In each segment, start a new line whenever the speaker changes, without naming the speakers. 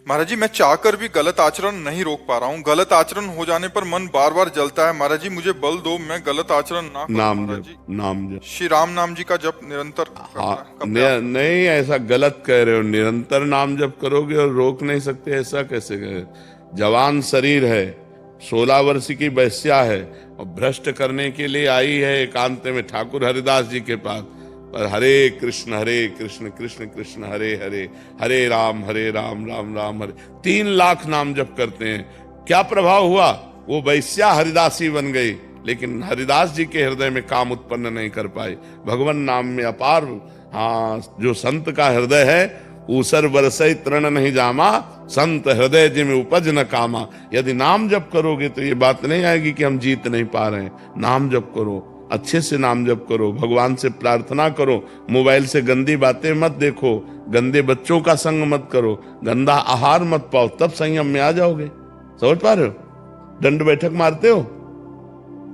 महाराज जी, मैं चाहकर भी गलत आचरण नहीं रोक पा रहा हूँ। गलत आचरण हो जाने पर मन बार बार जलता है। महाराज जी, मुझे बल दो, मैं गलत आचरण ना करूँ।
नाम
महाराज
जप,
जी,
नाम जप।
श्री राम नाम जी का जप निरंतर
हाँ,
करना का प्रयास करता
नहीं, ऐसा गलत कह रहे हो। निरंतर नाम जप करोगे और रोक नहीं सकते, ऐसा कैसे कहे? जवान शरीर है, 16 वर्ष की वैश्या है और भ्रष्ट करने के लिए आई है एकांत में ठाकुर हरिदास जी के पास। पर हरे कृष्ण कृष्ण कृष्ण हरे हरे, हरे राम राम राम हरे, 3 लाख नाम जप करते हैं। क्या प्रभाव हुआ? वो वैश्या हरिदासी बन गई, लेकिन हरिदास जी के हृदय में काम उत्पन्न नहीं कर पाए। भगवान नाम में अपार, हाँ, जो संत का हृदय है, ऊसर बरसई तृण नहीं जामा, संत हृदय जिम उपज न कामा। यदि नाम जप करोगे तो ये बात नहीं आएगी कि हम जीत नहीं पा रहे हैं। नाम जप करो, अच्छे से नाम जप करो, भगवान से प्रार्थना करो, मोबाइल से गंदी बातें मत देखो, गंदे बच्चों का संग मत करो, गंदा आहार मत पाओ, तब संयम में आ जाओगे। समझ पा रहे हो? दंड बैठक मारते हो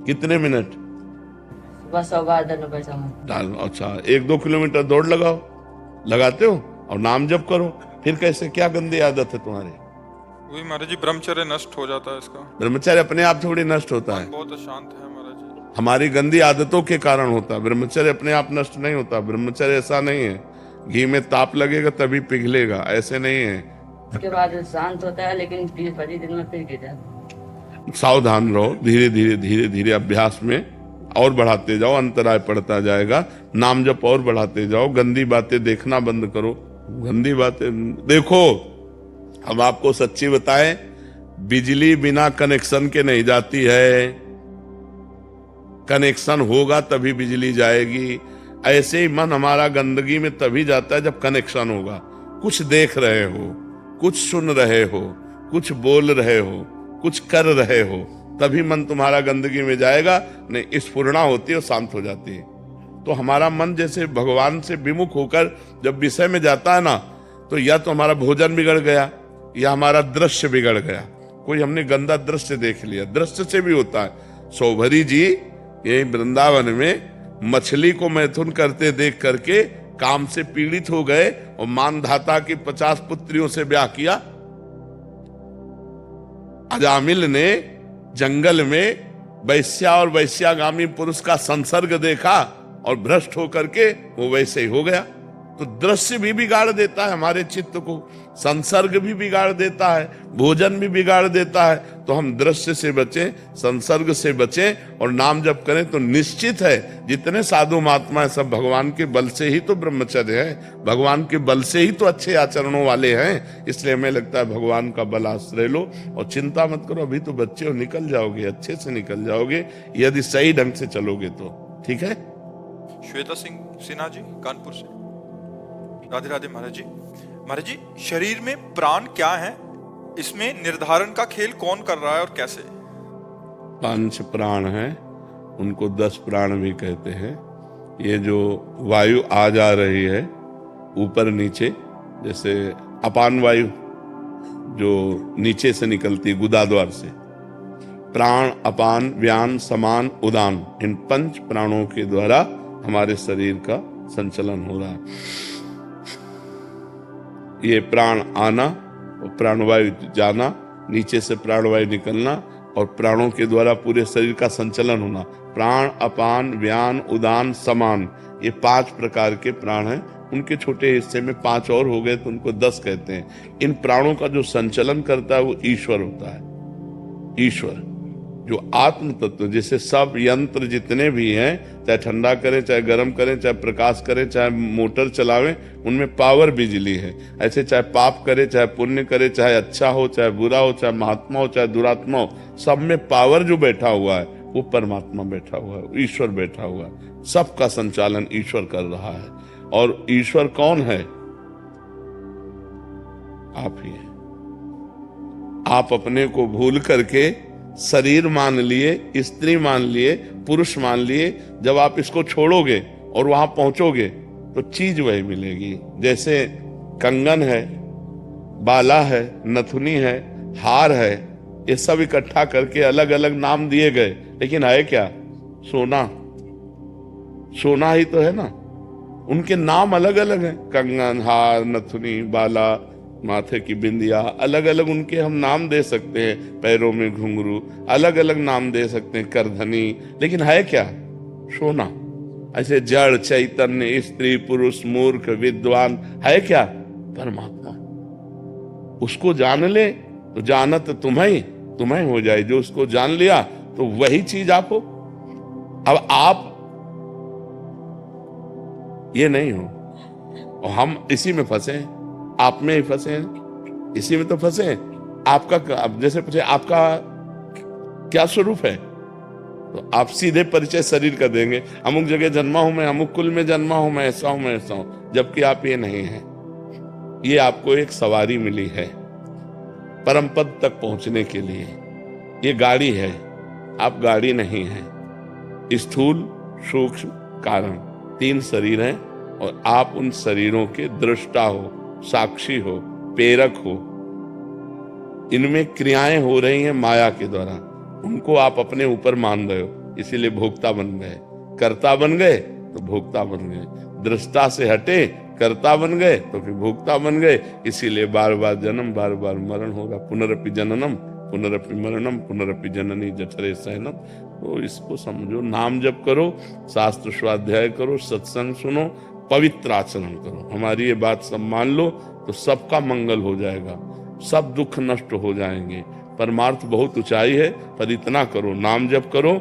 कितने मिनट?
सुबह 100 बार दंड बैठक।
अच्छा, 1-2 किलोमीटर दौड़ लगाओ, लगाते हो? और नाम जप करो। फिर कैसे, क्या गंदी आदत है तुम्हारी?
वही महाराज जी, ब्रह्मचर्य नष्ट हो जाता है इसका।
ब्रह्मचर्य अपने आप थोड़ी नष्ट होता है,
बहुत अशांत है महाराज जी।
हमारी गंदी आदतों के कारण होता है। ब्रह्मचर्य अपने आप नष्ट नहीं होता। ब्रह्मचर्य ऐसा नहीं है घी में ताप लगेगा तभी पिघलेगा, ऐसे नहीं है।
उसके बाद शांत होता है, लेकिन 20-25 दिन में फिर गिर जाता है।
सावधान रहो, धीरे धीरे धीरे धीरे अभ्यास में और बढ़ाते जाओ, अंतराय पड़ता जाएगा। नाम जप और बढ़ाते जाओ, गंदी बातें देखना बंद करो। गंदी बातें देखो, हम आपको सच्ची बताएं, बिजली बिना कनेक्शन के नहीं जाती है, कनेक्शन होगा तभी बिजली जाएगी। ऐसे ही मन हमारा गंदगी में तभी जाता है जब कनेक्शन होगा। कुछ देख रहे हो, कुछ सुन रहे हो, कुछ बोल रहे हो, कुछ कर रहे हो, तभी मन तुम्हारा गंदगी में जाएगा। नहीं, स्फुरणा होती है और शांत हो जाती है। तो हमारा मन जैसे भगवान से विमुख होकर जब विषय में जाता है ना, तो या तो हमारा भोजन बिगड़ गया या हमारा दृश्य बिगड़ गया। कोई हमने गंदा दृश्य देख लिया, दृश्य से भी होता है। सौभरी जी यही वृंदावन में मछली को मैथुन करते देख करके काम से पीड़ित हो गए और मानधाता की 50 पुत्रियों से ब्याह किया। अजामिल ने जंगल में वैश्या और वैश्यागामी पुरुष का संसर्ग देखा और भ्रष्ट होकर के वो वैसे ही हो गया। तो दृश्य भी बिगाड़ देता है हमारे चित्त को, संसर्ग भी बिगाड़ देता है, भोजन भी बिगाड़ देता है। तो हम दृश्य से बचें, संसर्ग से बचें और नाम जप करें। तो निश्चित है जितने साधु महात्मा है सब भगवान के बल से ही तो ब्रह्मचर्य है, भगवान के बल से ही तो अच्छे आचरणों वाले हैं। इसलिए हमें लगता है भगवान का बल आश्रय लो और चिंता मत करो। अभी तो बच्चे हो, निकल जाओगे, अच्छे से निकल जाओगे यदि सही ढंग से चलोगे तो। ठीक है?
श्वेता सिंह सिन्हा जी, कानपुर से। राधे राधे महाराज जी। महाराज जी, शरीर में प्राण क्या है? इसमें निर्धारण का खेल कौन कर रहा है और कैसे?
5 प्राण हैं, उनको 10 प्राण भी कहते हैं। ये जो वायु आ जा रही है ऊपर नीचे, जैसे अपान वायु जो नीचे से निकलती गुदा द्वार से, प्राण, अपान, व्यान, समान, उदान, इन 5 प्राणों के द्वारा हमारे शरीर का संचलन हो रहा है। ये प्राण आना और प्राणवायु जाना, नीचे से प्राणवायु निकलना और प्राणों के द्वारा पूरे शरीर का संचलन होना। प्राण, अपान, व्यान, उदान, समान, ये 5 प्रकार के प्राण हैं। उनके छोटे हिस्से में 5 और हो गए तो उनको 10 कहते हैं। इन प्राणों का जो संचलन करता है वो ईश्वर होता है। ईश्वर जो आत्म तत्व, जैसे सब यंत्र जितने भी हैं, चाहे ठंडा करें, चाहे गर्म करें, चाहे प्रकाश करें, चाहे मोटर चलावें, उनमें पावर बिजली है। ऐसे चाहे पाप करे, चाहे पुण्य करे, चाहे अच्छा हो, चाहे बुरा हो, चाहे महात्मा हो, चाहे दुरात्मा हो, सब में पावर जो बैठा हुआ है वो परमात्मा बैठा हुआ है, ईश्वर बैठा हुआ है। सबका संचालन ईश्वर कर रहा है। और ईश्वर कौन है? आप ही है। आप अपने को भूल करके शरीर मान लिए, स्त्री मान लिए, पुरुष मान लिए। जब आप इसको छोड़ोगे और वहां पहुंचोगे तो चीज वही मिलेगी। जैसे कंगन है, बाला है, नथुनी है, हार है, ये सब इकट्ठा करके अलग अलग नाम दिए गए, लेकिन है क्या? सोना। सोना ही तो है ना। उनके नाम अलग अलग हैं, कंगन, हार, नथुनी, बाला, माथे की बिंदिया, अलग अलग उनके हम नाम दे सकते हैं, पैरों में घुंघरू, अलग अलग नाम दे सकते हैं, करधनी, लेकिन है क्या? सोना। ऐसे जड़, चैतन्य, स्त्री, पुरुष, मूर्ख, विद्वान, है क्या? परमात्मा। उसको जान ले तो जानत तुम्हें हो जाए। जो उसको जान लिया तो वही चीज आप हो। अब आप ये नहीं हो और हम इसी में फंसे हैं, आप में ही फंसे हैं, इसी में तो फंसे हैं। आपका, अब जैसे पूछे आपका क्या स्वरूप है, तो आप सीधे परिचय शरीर का देंगे, अमुक जगह जन्मा हूं मैं, अमुक कुल में जन्मा हूं मैं, ऐसा हूं मैं, ऐसा हूं, जबकि आप ये नहीं हैं। ये आपको एक सवारी मिली है परम पद तक पहुंचने के लिए। ये गाड़ी है, आप गाड़ी नहीं है। स्थूल, सूक्ष्म, कारण, 3 शरीर हैं और आप उन शरीरों के दृष्टा हो, साक्षी हो, प्रेरक हो। इनमें क्रियाएं हो रही हैं माया के द्वारा, उनको आप अपने ऊपर मान रहे हो, इसीलिए भोक्ता बन गए। कर्ता बन गए तो भोक्ता बन गए, दृष्टा से हटे कर्ता बन गए तो फिर भोक्ता बन गए। इसीलिए बार बार जन्म, बार बार मरण होगा। पुनरपि जननम पुनरपि मरणम पुनरपि जननी जठरे शयनम। तो इसको समझो, नाम जप करो, शास्त्र स्वाध्याय करो, सत्संग सुनो, पवित्र आचरण करो। हमारी ये बात सब मान लो तो सबका मंगल हो जाएगा, सब दुख नष्ट हो जाएंगे। परमार्थ बहुत ऊंचाई है, पर इतना करो, नाम जप करो।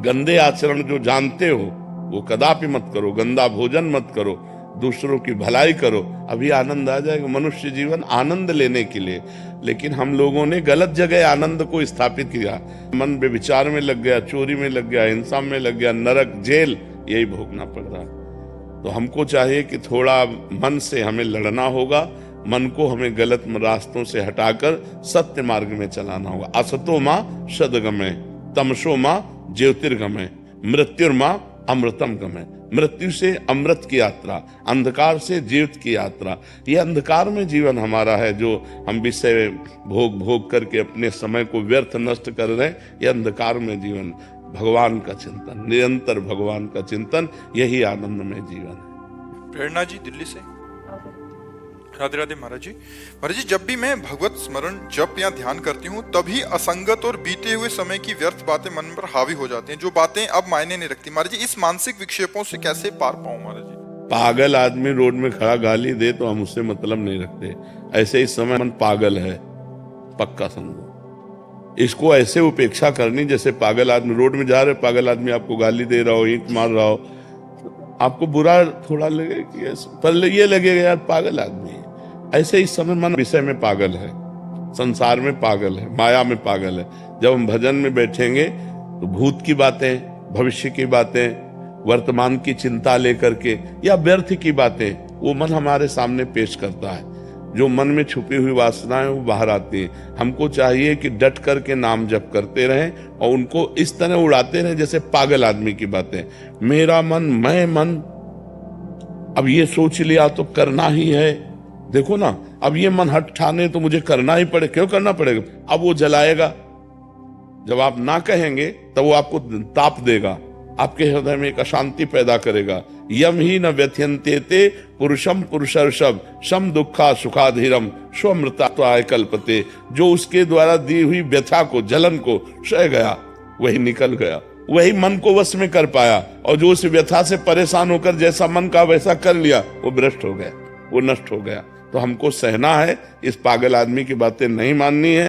गंदे आचरण जो जानते हो वो कदापि मत करो, गंदा भोजन मत करो, दूसरों की भलाई करो, अभी आनंद आ जाएगा। मनुष्य जीवन आनंद लेने के लिए, लेकिन हम लोगों ने गलत जगह आनंद को स्थापित किया। मन बेविचार में लग गया, चोरी में लग गया, हिंसा में लग गया, नरक, जेल, यही भोगना पड़ रहा है। तो हमको चाहिए कि थोड़ा मन से हमें लड़ना होगा, मन को हमें गलत रास्तों से हटाकर सत्य मार्ग में चलाना होगा। असतो मां सद्गमय, तमसो मां ज्योतिर्गमय, मृत्युर्मां अमृतम गमय। मृत्यु से अमृत की यात्रा, अंधकार से जीवित की यात्रा। ये अंधकार में जीवन हमारा है, जो हम विषय भोग करके अपने समय को व्यर्थ नष्ट कर रहे हैं। ये अंधकार में जीवन, भगवान का चिंतन, निरंतर भगवान का चिंतन, यही आनंद में जीवन है।
प्रेरणा जी दिल्ली से। राधे राधे महाराज जी। महाराज जी, जब भी मैं भगवत स्मरण, जप या ध्यान करती हूँ तभी असंगत और बीते हुए समय की व्यर्थ बातें मन पर हावी हो जाती हैं, जो बातें अब मायने नहीं रखती। महाराज जी, इस मानसिक विक्षेपों से कैसे पार पाऊं महाराज जी?
पागल आदमी रोड में खड़ा गाली दे तो हम उससे मतलब नहीं रखते। ऐसे ही समय मन पागल है, पक्का समझो। इसको ऐसे उपेक्षा करनी जैसे पागल आदमी रोड में जा रहे, पागल आदमी आपको गाली दे रहा हो, ईंट मार रहा हो, आपको बुरा थोड़ा लगे कि पर ये लगेगा यार पागल आदमी है। ऐसे ही समय मन विषय में पागल है, संसार में पागल है, माया में पागल है। जब हम भजन में बैठेंगे तो भूत की बातें, भविष्य की बातें, वर्तमान की चिंता लेकर के या व्यर्थ की बातें वो मन हमारे सामने पेश करता है। जो मन में छुपी हुई वासनाएं वो बाहर आती हैं। हमको चाहिए कि डट करके नाम जप करते रहें और उनको इस तरह उड़ाते रहें जैसे पागल आदमी की बातें। मेरा मन, मैं मन, अब ये सोच लिया तो करना ही है। देखो ना, अब ये मन हट ठाने तो मुझे करना ही पड़े। क्यों करना पड़ेगा? अब वो जलाएगा। जब आप ना कहेंगे तब वो आपको ताप देगा, आपके हृदय में एक अशांति पैदा करेगा। यम ही न व्यथयन्ते ते पुरुषम पुरुषर्षभ सम दुखा सुखाधीरम स्वमृताय कल्पते। जो उसके द्वारा दी हुई व्यथा को, जलन को सह गया, वही निकल गया, वही मन को वश में कर पाया। और जो उस व्यथा से परेशान होकर जैसा मन का वैसा कर लिया, वो भ्रष्ट हो गया, वो नष्ट हो गया। तो हमको सहना है, इस पागल आदमी की बातें नहीं माननी है।